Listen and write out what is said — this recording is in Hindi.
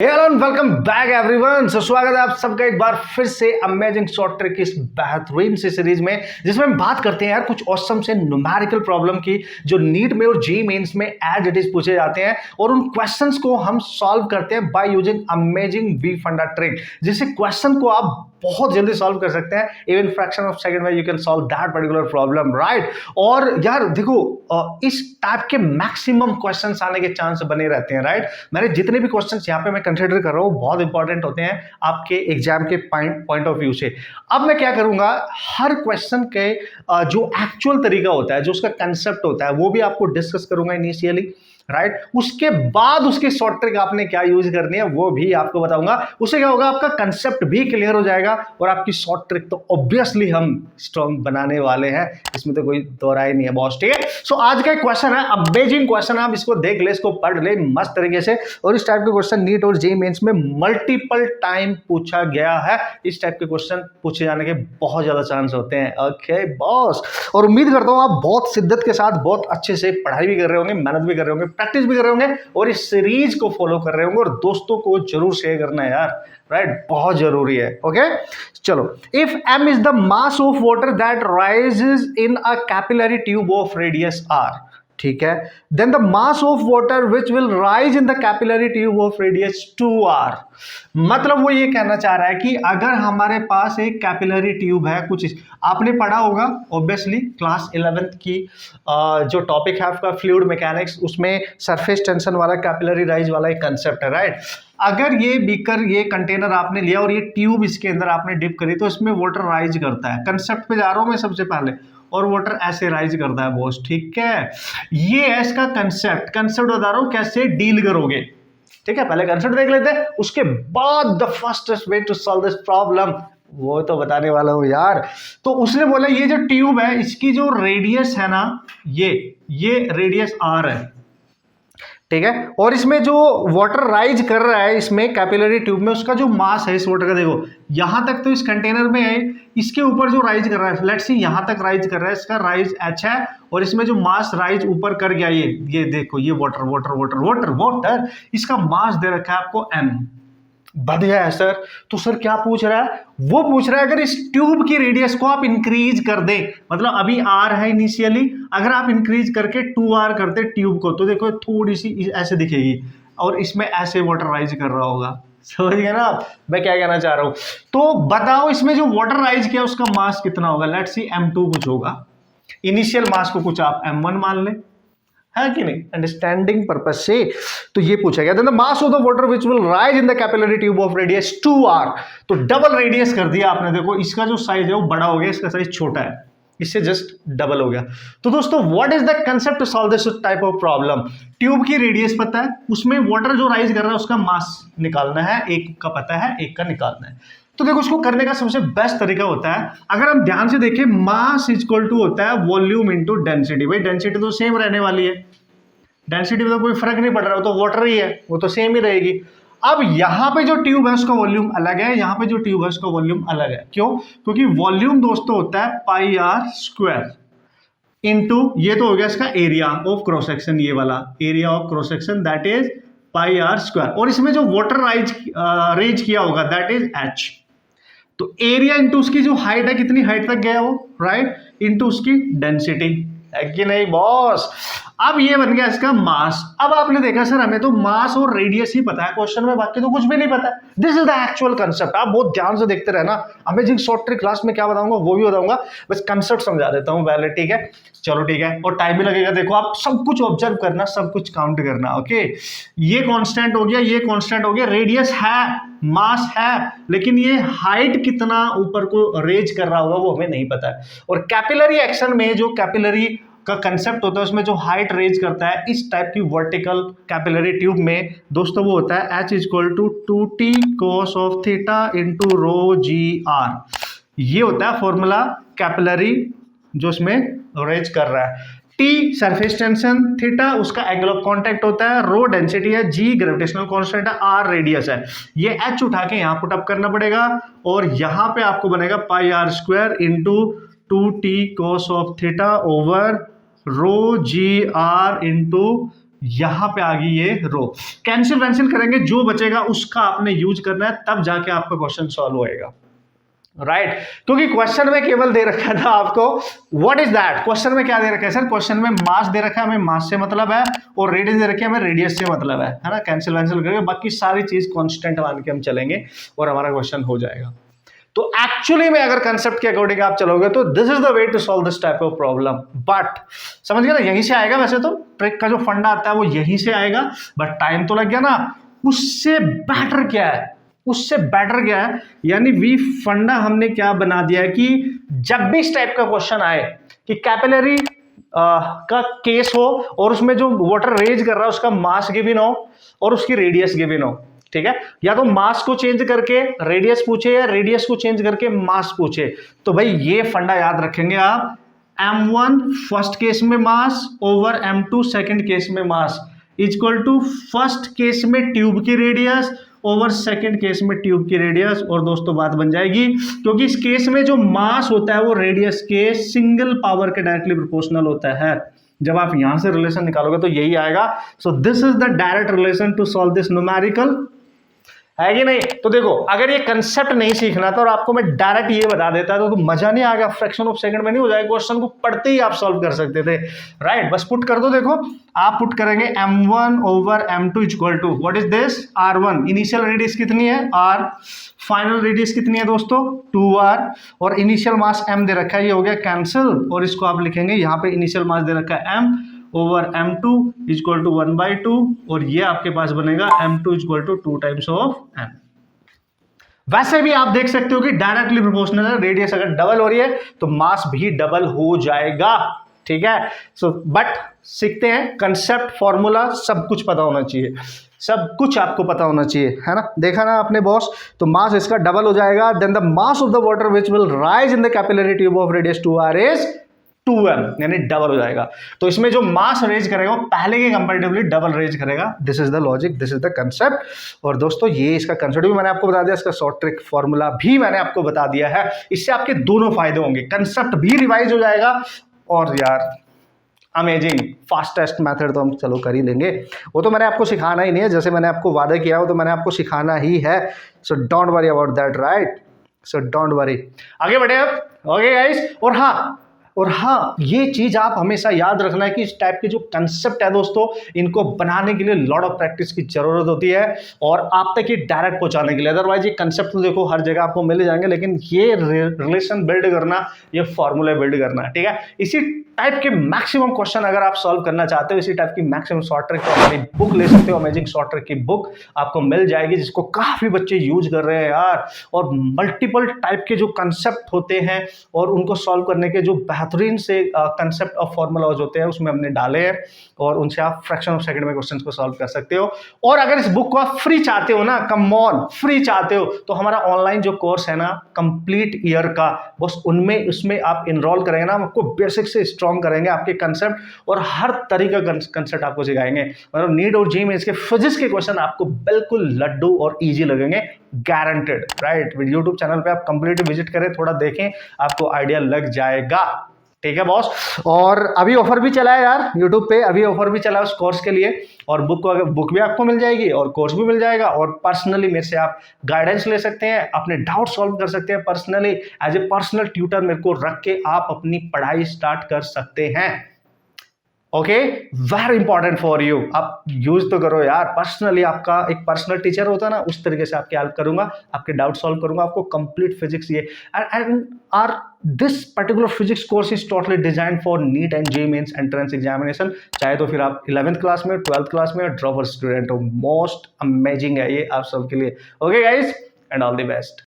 Hello and welcome back everyone. स्वागत है आप सबका एक बार फिर से अमेजिंग शॉर्ट ट्रिक की इस बेहतरीन सी सीरीज में, जिसमें हम बात करते हैं यार कुछ ऑसम से न्यूमेरिकल प्रॉब्लम की जो नीट में और जी मेंस में एज इट इज पूछे जाते हैं, और उन क्वेश्चंस को हम सॉल्व करते हैं बाय यूजिंग अमेजिंग वी फंडा ट्रिक, जिससे क्वेश्चन को आप बहुत जल्दी सॉल्व कर सकते हैं। इवन फ्रैक्शन ऑफ सेकंड में you can solve that particular problem, right. और यार देखो, इस टाइप के मैक्सिमम क्वेश्चंस आने के चांस बने रहते हैं, राइट। मैंने जितने भी क्वेश्चंस यहाँ पे मैं कंसिडर कर रहा हूँ बहुत इंपॉर्टेंट होते हैं आपके एग्जाम के पॉइंट ऑफ व्यू से। अब मैं क्या करूंगा, हर क्वेश्चन के जो एक्चुअल तरीका होता है, जो उसका कंसेप्ट होता है, वो भी आपको डिस्कस करूंगा इनिशियली, राइट। उसके बाद उसकी शॉर्ट ट्रिक आपने क्या यूज करनी है वो भी आपको बताऊंगा। उससे क्या होगा, आपका कंसेप्ट भी क्लियर हो जाएगा और आपकी शॉर्ट ट्रिक तो ऑब्वियसली हम स्ट्रॉन्ग बनाने वाले हैं, इसमें तो कोई दो राय नहीं है बॉस, ठीक है। सो आज का एक क्वेश्चन है अमेजिंग क्वेश्चन, आप इसको देख ले, इसको पढ़ ले मस्त तरीके से। और इस टाइप के क्वेश्चन नीट और जेईई मेंस में मल्टीपल टाइम पूछा गया है। इस टाइप के क्वेश्चन पूछे जाने के बहुत ज्यादा चांस होते हैं, ओके बॉस। और उम्मीद करता हूं आप बहुत शिद्दत के साथ बहुत अच्छे से पढ़ाई भी कर रहे होंगे, मेहनत भी कर रहे होंगे, प्रैक्टिस भी कर रहे होंगे, और इस सीरीज को फॉलो कर रहे होंगे। और दोस्तों को जरूर शेयर करना है यार, राइट, बहुत जरूरी है, ओके। चलो, if m is the mass of water that rises in a capillary tube of radius r, ठीक है, then the mass of water which will rise in the capillary tube of radius 2r। मतलब वो ये कहना चाह रहा है कि अगर हमारे पास एक कैपिलरी ट्यूब है, कुछ आपने पढ़ा होगा ऑब्वियसली क्लास 11th की जो टॉपिक है आपका फ्लूइड मैकेनिक्स, उसमें सरफेस टेंशन वाला कैपिलरी राइज वाला एक कंसेप्ट है, राइट। अगर ये बीकर, ये कंटेनर आपने लिया और ये ट्यूब इसके अंदर आपने डिप करी, तो इसमें वाटर राइज करता है। कंसेप्ट पे जा रहा हूं मैं सबसे पहले, और वाटर ऐसे राइज करता है बॉस, ठीक है। ये है इसका कंसेप्ट बता रहा हूं कैसे डील करोगे, ठीक है। पहले कंसेप्ट देख लेते हैं, उसके बाद the first way to solve this problem वो तो बताने वाला हूं यार। तो उसने बोला ये जो ट्यूब है इसकी जो रेडियस है ना, ये रेडियस r है, ठीक है। और इसमें जो वाटर राइज कर रहा है इसमें कैपिलरी ट्यूब में, उसका जो मास है इस वाटर का, देखो यहां तक तो इस कंटेनर में है, इसके ऊपर जो राइज कर रहा है, लेट्स सी यहां तक राइज कर रहा है, इसका राइज h है, और इसमें जो मास राइज ऊपर कर गया, ये देखो, ये वाटर, इसका मास दे रखा है आपको m। बढ़िया है सर। तो सर क्या पूछ रहा है, वो पूछ रहा है अगर इस ट्यूब की रेडियस को आप इंक्रीज कर दें, मतलब अभी r है इनिशियली, अगर आप इंक्रीज करके 2r करते ट्यूब को, तो देखो थोड़ी सी ऐसे दिखेगी, और इसमें ऐसे वाटर राइज कर रहा होगा। समझ गए ना मैं क्या कहना चाह रहा हूं। तो बताओ इसमें जो वाटर राइज किया उसका मास कितना होगा। लेट्स सी m2 कुछ होगा, इनिशियल मास को कुछ आप m1 मान ले, है कि नहीं, अंडरस्टैंडिंग पर्पज से। तो ये पूछा गया, the mass of the water which will rise in the capillary tube of radius 2r। तो डबल रेडियस कर दिया आपने, देखो इसका जो साइज है वो बड़ा हो गया, इसका साइज छोटा है, इससे जस्ट डबल हो गया। तो दोस्तों what is the concept to solve this type of problem. Tube की रेडियस पता है, उसमें वाटर जो राइज कर रहा है उसका मास निकालना है, एक का पता है, एक का निकालना है। तो देखो उसको करने का सबसे बेस्ट तरीका होता है, अगर हम ध्यान से देखें, मास इक्वल टू होता है वॉल्यूम इनटू डेंसिटी। भाई डेंसिटी तो सेम रहने वाली है, डेंसिटी में तो कोई फर्क नहीं पड़ रहा, वो तो वाटर ही है, वो तो सेम ही रहेगी। अब यहाँ पे जो ट्यूब है उसका वॉल्यूम अलग है, यहाँ पे जो ट्यूब है उसका वॉल्यूम अलग है। क्यों? क्योंकि वॉल्यूम दोस्तों होता है पाई आर स्क्वायर इनटू, ये तो हो गया इसका एरिया ऑफ क्रॉस सेक्शन, ये वाला area of cross section that is pi r square, और इसमें जो वाटर रेज किया होगा दैट इज एच। तो एरिया इंटू उसकी जो हाइट है, कितनी हाइट तक गया वो, राइट, इंटू उसकी डेंसिटी, है कि नहीं बॉस। अब ये बन गया इसका मास। अब आपने देखा सर हमें तो मास और रेडियस ही पता है क्वेश्चन में, बाकी तो कुछ भी नहीं पता। This is the actual concept. आप बहुत ध्यान से देखते रहना, अमेजिंग शॉर्ट ट्रिक क्लास में क्या बताऊंगा वो भी बताऊंगा, बस कंसेप्ट समझा देता हूं पहले, ठीक है। चलो ठीक है, और टाइम भी लगेगा, देखो आप सब कुछ ऑब्जर्व करना, सब कुछ काउंट करना, ओके। ये कांस्टेंट हो गया, ये कांस्टेंट हो गया, रेडियस है, मास है, लेकिन ये हाइट कितना ऊपर को रेज कर रहा होगा वो हमें नहीं पता है। और कैपिलरी एक्शन में जो कैपिलरी का कंसेप्ट होता है उसमें जो हाइट रेज करता है इस टाइप की वर्टिकल कैपिलरी ट्यूब में दोस्तों, वो होता है h equal to 2t cos of theta into rho g r. ये होता है फॉर्मूला कैपिलरी जो इसमें रेज कर रहा है। T सरफेस टेंशन, थीटा उसका एंगल ऑफ कांटेक्ट होता है, रो डेंसिटी है, G ग्रेविटेशनल कांस्टेंट है, R रेडियस है। ये H उठा के यहाँ पुट अप करना पड़ेगा, और यहाँ पे आपको बनेगा pi r square into 2t cos of theta over rho g r into यहां पे आ गई ये रो, कैंसिल वैंसिल करेंगे, जो बचेगा उसका आपने यूज करना है, तब जाके आपका क्वेश्चन सॉल्व होएगा, राइट क्योंकि क्वेश्चन में केवल दे रखा था आपको व्हाट इज दैट। क्वेश्चन में क्या दे रखा है सर, क्वेश्चन में मास दे रखा है, हमें मास से मतलब है, और रेडियस दे रखी है, हमें रेडियस से मतलब है ना। कैंसिल वैंसिल करके बाकी सारी चीज कांस्टेंट मान के हम चलेंगे और हमारा क्वेश्चन हो जाएगा। तो एक्चुअली में अगर कंसेप्ट के अकॉर्डिंग आप चलोगे तो this is the way to solve this type of problem. But समझ गया ना, यहीं से आएगा, वैसे तो ट्रिक का जो फंडा आता है वो यहीं से आएगा, बट टाइम तो लग गया ना। उससे बेटर क्या है, उससे बेटर क्या है, यानी वी फंडा हमने क्या बना दिया है कि जब भी इस टाइप का क्वेश्चन आए कि कैपिलरी का केस हो और उसमें जो वाटर रेज कर रहा है उसका मास गिवन हो और उसकी रेडियस गिवन हो, ठीक है, या तो मास को चेंज करके रेडियस पूछे या रेडियस को चेंज करके मास पूछे, तो भाई ये फंडा याद रखेंगे आप, m1 फर्स्ट केस में मास ओवर m2 सेकंड केस में mass equal to first case में ट्यूब की रेडियस ओवर सेकंड केस में ट्यूब की रेडियस। और दोस्तों बात बन जाएगी, क्योंकि इस केस में जो मास होता है वो रेडियस के सिंगल पावर के डायरेक्टली प्रोपोर्शनल होता है। जब आप यहां से रिलेशन निकालोगे तो यही आएगा। So this is the direct relation to solve this numerical, है कि नहीं। तो देखो अगर ये कंसेप्ट नहीं सीखना था और आपको मैं डायरेक्ट ये बता देता तो मजा नहीं आएगा, फ्रैक्शन ऑफ सेकंड में नहीं हो जाएगा, क्वेश्चन को पढ़ते ही आप सॉल्व कर सकते थे, राइट। बस पुट कर दो, देखो आप पुट करेंगे m1 over m2 equal to what is this r1, initial radius कितनी है r, फाइनल रेडियस कितनी है दोस्तों 2r, और इनिशियल मास m दे रखा है, ये हो गया कैंसिल, और इसको आप लिखेंगे यहाँ पे इनिशियल मास दे रखा है m over m2 equal to 1/2, और ये आपके पास बनेगा m2 equal to 2 times of m। वैसे भी आप देख सकते हो कि डायरेक्टली प्रोपोर्शनल है, रेडियस अगर डबल हो रही है तो मास भी डबल हो जाएगा, ठीक है। सो बट सीखते हैं, कंसेप्ट फॉर्मूला सब कुछ पता होना चाहिए, सब कुछ आपको पता होना चाहिए, है ना। देखा ना आपने बॉस, तो मास इसका डबल हो जाएगा, then the mass of the water which will rise in the capillary tube of radius 2r is 2m, यानी डबल हो जाएगा। तो इसमें जो मास रेज करेगा वो पहले के कंपैरेटिवली डबल रेज करेगा। This is the logic, this is the concept. और दोस्तों ये इसका कंसेप्ट भी मैंने आपको बता दिया, इसका शॉर्ट ट्रिक फॉर्मूला भी मैंने आपको बता दिया है। इससे आपके दोनों फायदे होंगे, कंसेप्ट भी रिवाइज हो जाएगा, और यार अमेजिंग फास्टेस्ट मेथड तो हम चलो कर ही लेंगे, वो तो मैंने आपको सिखाना ही नहीं है, जैसे मैंने आपको वादा किया वो तो मैंने आपको सिखाना ही है। So don't worry about that, right. So don't worry, आगे बढ़े अब, ओके गाइस। और हाँ ये चीज आप हमेशा याद रखना है कि इस टाइप के जो कंसेप्ट है दोस्तों, इनको बनाने के लिए लॉट ऑफ प्रैक्टिस की जरूरत होती है, और आप तक ये डायरेक्ट पहुंचाने के लिए। अदरवाइज ये कंसेप्ट तो देखो हर जगह आपको मिल जाएंगे, लेकिन ये रिलेशन बिल्ड करना, ये फॉर्मूला बिल्ड करना, ठीक है। इसी टाइप के मैक्सिमम क्वेश्चन अगर आप सॉल्व करना चाहते हो, इसी टाइप की मैक्सिमम शॉर्ट ट्रिक, तो हमारी बुक ले सकते हो, अमेजिंग शॉर्ट ट्रिक की बुक आपको मिल जाएगी, जिसको काफी बच्चे यूज कर रहे हैं यार। और मल्टीपल टाइप के जो कंसेप्ट होते हैं और उनको सॉल्व करने के जो बेहतरीन से कंसेप्ट ऑफ फॉर्मूलाज होते हैं उसमें हमने डाले हैं, और उनसे आप फ्रैक्शन ऑफ सेकंड में क्वेश्चंस को सॉल्व कर सकते हो। और अगर इस बुक को आप फ्री चाहते हो ना, कम ऑन फ्री चाहते हो, तो हमारा ऑनलाइन जो कोर्स है ना कंप्लीट ईयर का, बस उसमें आप इनरोल करेंगे ना, आपको बेसिक से स्ट्रॉन्ग करेंगे आपके कंसेप्ट, और हर तरीके का कंसेप्ट आपको सिखाएंगे। मतलब नीट और जी में इसके फिजिक्स के क्वेश्चन आपको बिल्कुल लड्डू और इजी लगेंगे, गारंटेड, राइट। यूट्यूब चैनल पे आप कंप्लीट विजिट करें, थोड़ा देखें, आपको आइडिया लग जाएगा, ठीक है बॉस। और अभी ऑफर भी चला है यार यूट्यूब पे, अभी ऑफर भी चला है उस कोर्स के लिए, और बुक भी आपको मिल जाएगी और कोर्स भी मिल जाएगा, और पर्सनली मेरे से आप गाइडेंस ले सकते हैं, अपने डाउट सॉल्व कर सकते हैं personally, as a personal tutor मेरे को रख के आप अपनी पढ़ाई स्टार्ट कर सकते हैं। Okay, very important for you, आप यूज तो करो यार। पर्सनली आपका एक पर्सनल टीचर होता है ना, उस तरीके से आपकी हेल्प करूंगा, आपके डाउट सॉल्व करूंगा, आपको कंप्लीट फिजिक्स ये and are this particular physics course is totally design for NEET and J mains entrance examination. चाहे तो फिर आप 11th क्लास में, 12th क्लास में, ड्रॉपर स्टूडेंट हो, मोस्ट अमेजिंग है ये आप सबके लिए। Okay guys, and all the best.